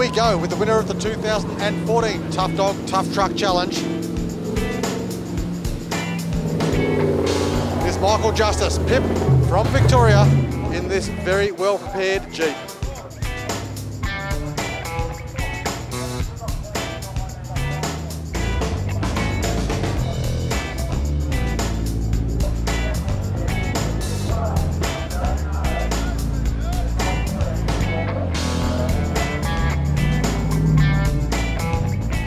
we go with the winner of the 2014 Tough Dog Tough Truck Challenge. Is Michael Justice, Pip from Victoria, in this very well prepared Jeep.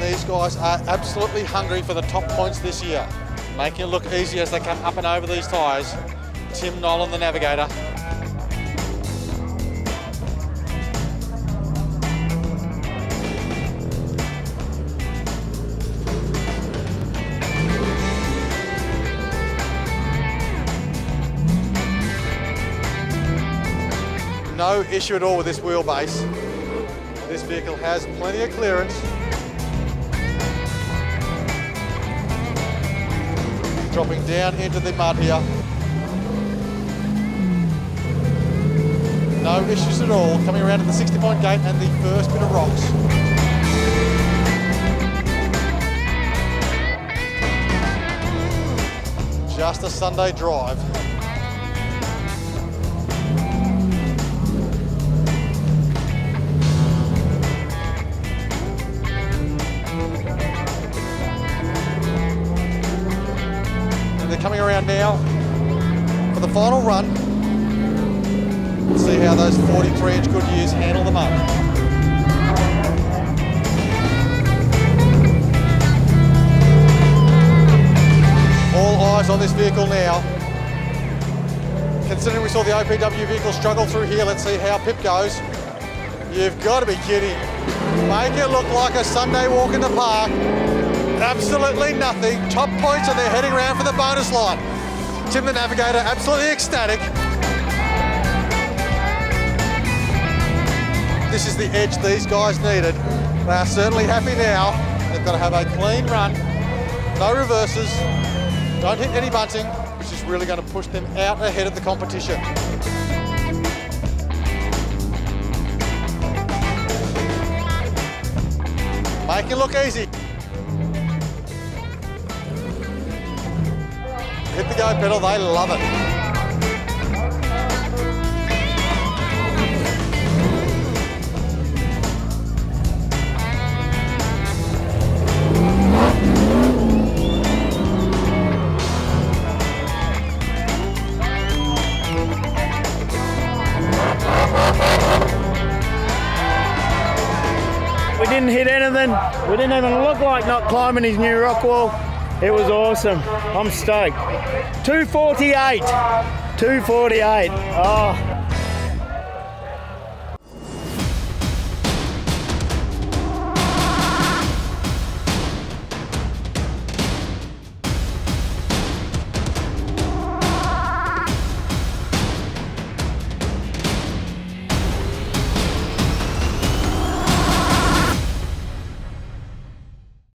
These guys are absolutely hungry for the top points this year, making it look easy as they come up and over these tyres. Tim Nolan, the navigator. No issue at all with this wheelbase. This vehicle has plenty of clearance. Dropping down into the mud here. No issues at all. Coming around to the 60-point gate and the first bit of rocks. Just a Sunday drive. Coming around now for the final run. Let's see how those 43-inch Goodyears handle the mud. All eyes on this vehicle now. Considering we saw the OPW vehicle struggle through here, let's see how Pip goes. You've got to be kidding. Make it look like a Sunday walk in the park. Absolutely nothing. Top points, and they're heading around for the bonus line. Tim the navigator, absolutely ecstatic. This is the edge these guys needed. They are certainly happy now. They've got to have a clean run, no reverses, don't hit any bunting, which is really going to push them out ahead of the competition. Make it look easy. Hit the go pedal, they love it. We didn't hit anything. We didn't even look like not climbing his new rock wall. It was awesome. I'm stoked. 248. 248. Oh.